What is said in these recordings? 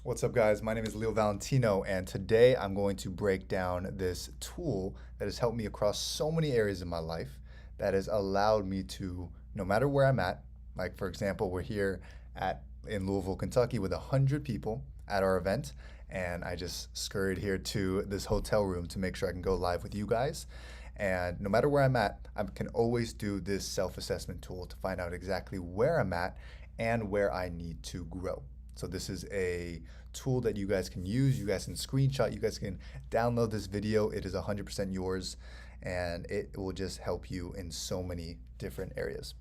What's up, guys? My name is Leo Valentino, and today I'm going to break down this tool that has helped me across so many areas in my life that has allowed me to, no matter where I'm at, like for example, we're here at in Louisville, Kentucky with 100 people at our event, and I just scurried here to this hotel room to make sure I can go live with you guys. And no matter where I'm at, I can always do this self-assessment tool to find out exactly where I'm at and where I need to grow. So this is a tool that you guys can use. You guys can screenshot. You guys can download this video. It is 100% yours, and it will just help you in so many different areas.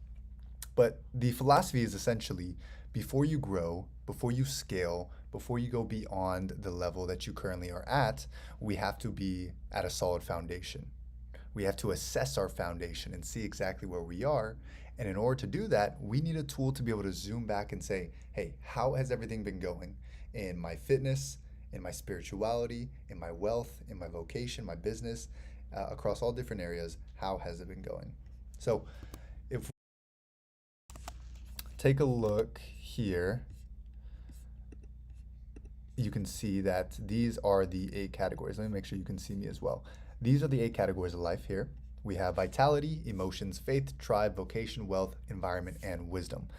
But the philosophy is essentially before you grow, before you scale, before you go beyond the level that you currently are at, we have to be at a solid foundation. We have to assess our foundation and see exactly where we are. And in order to do that, we need a tool to be able to zoom back and say, hey, how has everything been going in my fitness, in my spirituality, in my wealth, in my vocation, my business, across all different areas? How has it been going? So if we take a look here, you can see that these are the 8 categories. Let me make sure you can see me as well. These are the 8 categories of life here. We have vitality, emotions, faith, tribe, vocation, wealth, environment, and wisdom.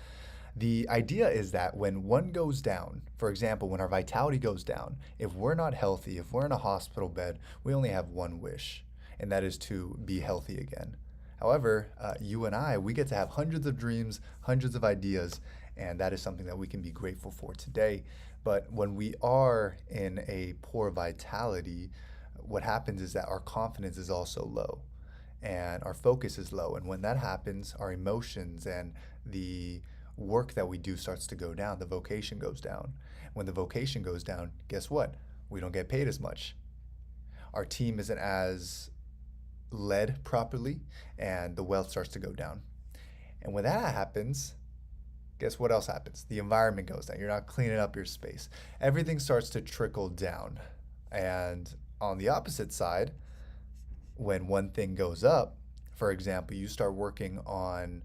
The idea is that when one goes down, for example, when our vitality goes down, if we're not healthy, if we're in a hospital bed, we only have one wish, and that is to be healthy again. However, you and I, we get to have hundreds of dreams, hundreds of ideas, and that is something that we can be grateful for today. But when we are in a poor vitality, what happens is that our confidence is also low and our focus is low. And when that happens, our emotions and the work that we do starts to go down. The vocation goes down. When the vocation goes down, guess what? We don't get paid as much. Our team isn't as led properly, and the wealth starts to go down. And when that happens, guess what else happens? The environment goes down. You're not cleaning up your space. Everything starts to trickle down. And on the opposite side, when one thing goes up, for example, you start working on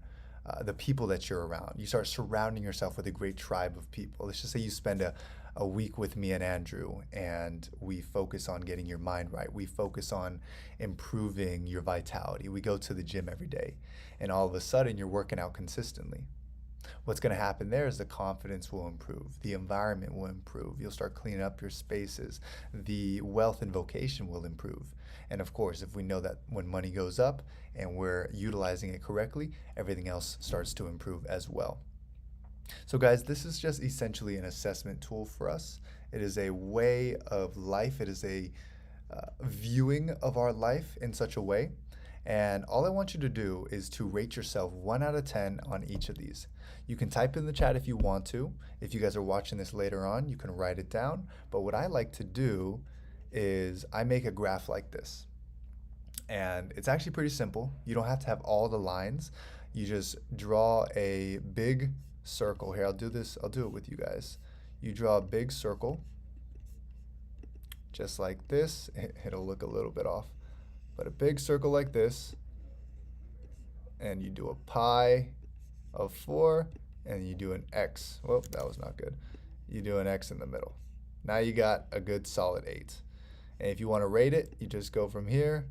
the people that you're around. You start surrounding yourself with a great tribe of people. Let's just say you spend a week with me and Andrew, and we focus on getting your mind right. We focus on improving your vitality. We go to the gym every day, and all of a sudden you're working out consistently. What's going to happen there is the confidence will improve, the environment will improve, you'll start cleaning up your spaces, the wealth and vocation will improve. And of course, if we know that when money goes up and we're utilizing it correctly, everything else starts to improve as well. So guys, this is just essentially an assessment tool for us. It is a way of life. It is a viewing of our life in such a way. And all I want you to do is to rate yourself 1 out of 10 on each of these. You can type in the chat if you want to. If you guys are watching this later on, you can write it down. But what I like to do is I make a graph like this. And it's actually pretty simple. You don't have to have all the lines. You just draw a big circle. Here, I'll do it with you guys. You draw a big circle, just like this. It'll look a little bit off. But a big circle like this, and you do a pi of 4, and you do an x. Whoop, that was not good. You do an x in the middle. Now you got a good solid 8. And if you want to rate it, you just go from here,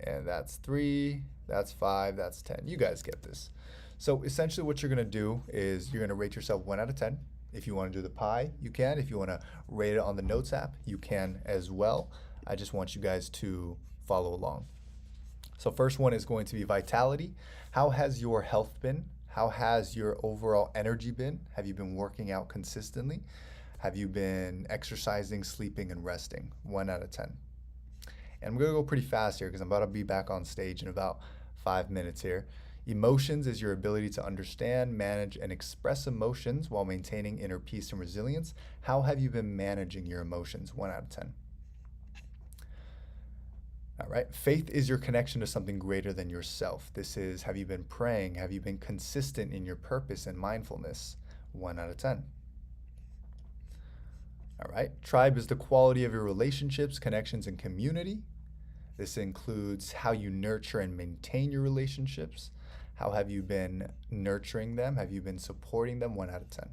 and that's 3, that's 5, that's 10. You guys get this. So essentially what you're going to do is you're going to rate yourself 1 out of 10. If you want to do the pi, you can. If you want to rate it on the Notes app, you can as well. I just want you guys to follow along. So first one is going to be vitality. How has your health been? How has your overall energy been? Have you been working out consistently? Have you been exercising, sleeping, and resting? 1 out of 10. And I'm going to go pretty fast here because I'm about to be back on stage in about 5 minutes here. Emotions is your ability to understand, manage, and express emotions while maintaining inner peace and resilience. How have you been managing your emotions? 1 out of 10. All right. Faith is your connection to something greater than yourself. This is, have you been praying? Have you been consistent in your purpose and mindfulness? 1 out of 10. All right. Tribe is the quality of your relationships, connections, and community. This includes how you nurture and maintain your relationships. How have you been nurturing them? Have you been supporting them? 1 out of 10.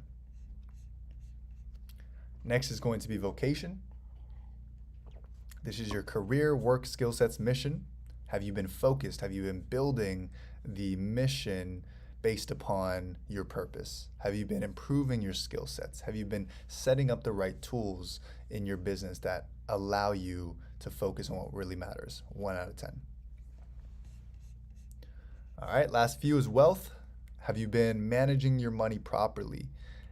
Next is going to be vocation. This is your career, work, skill sets, mission. Have you been focused? Have you been building the mission based upon your purpose? Have you been improving your skill sets? Have you been setting up the right tools in your business that allow you to focus on what really matters? 1 out of 10. All right, last few is wealth. Have you been managing your money properly?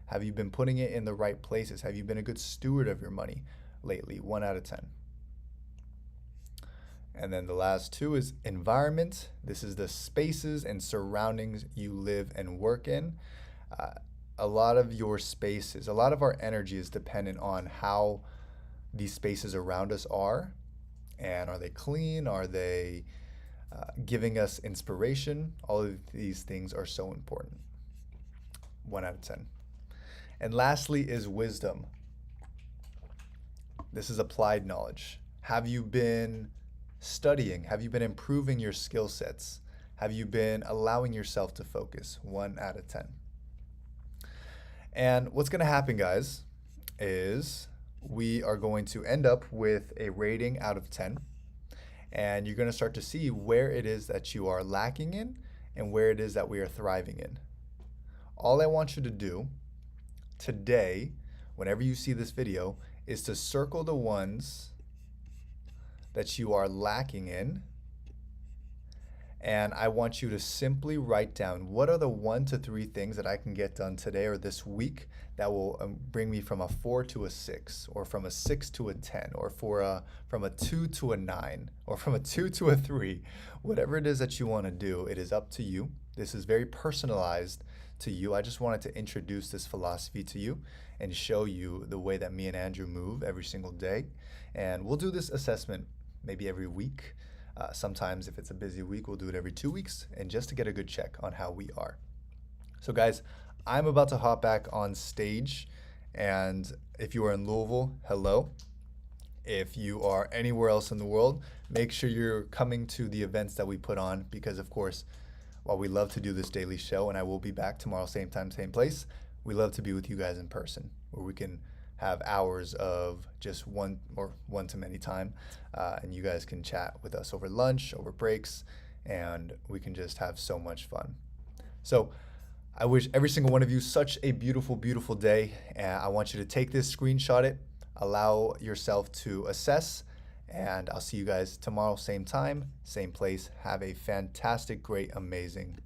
Have you been putting it in the right places? Have you been a good steward of your money lately? 1 out of 10. And then the last two is environment. This is the spaces and surroundings you live and work in. Uh, a lot of your spaces, a lot of our energy is dependent on how these spaces around us are. And are they clean? Are they giving us inspiration? All of these things are so important. 1 out of 10. And lastly is wisdom. This is applied knowledge. Have you been studying? Have you been improving your skill sets? Have you been allowing yourself to focus? 1 out of 10. And what's going to happen, guys, is we are going to end up with a rating out of 10. And you're going to start to see where it is that you are lacking in and where it is that we are thriving in. All I want you to do today, whenever you see this video, is to circle the ones that you are lacking in. And I want you to simply write down, what are the 1 to 3 things that I can get done today or this week that will bring me from a 4 to a 6, or from a 6 to a 10, or from a 2 to a 9, or from a 2 to a 3. Whatever it is that you want to do, it is up to you. This is very personalized to you. I just wanted to introduce this philosophy to you and show you the way that me and Andrew move every single day. And we'll do this assessment maybe every week. Sometimes if it's a busy week, we'll do it every 2 weeks, and just to get a good check on how we are. So guys, I'm about to hop back on stage, and if you are in Louisville, hello. If you are anywhere else in the world, make sure you're coming to the events that we put on, because of course, while we love to do this daily show, and I will be back tomorrow, same time, same place, we love to be with you guys in person, where we can have hours of just one-to-many time, and you guys can chat with us over lunch, over breaks, and we can just have so much fun. So I wish every single one of you such a beautiful, beautiful day, and I want you to take this, screenshot it, allow yourself to assess, and I'll see you guys tomorrow, same time, same place. Have a fantastic, great, amazing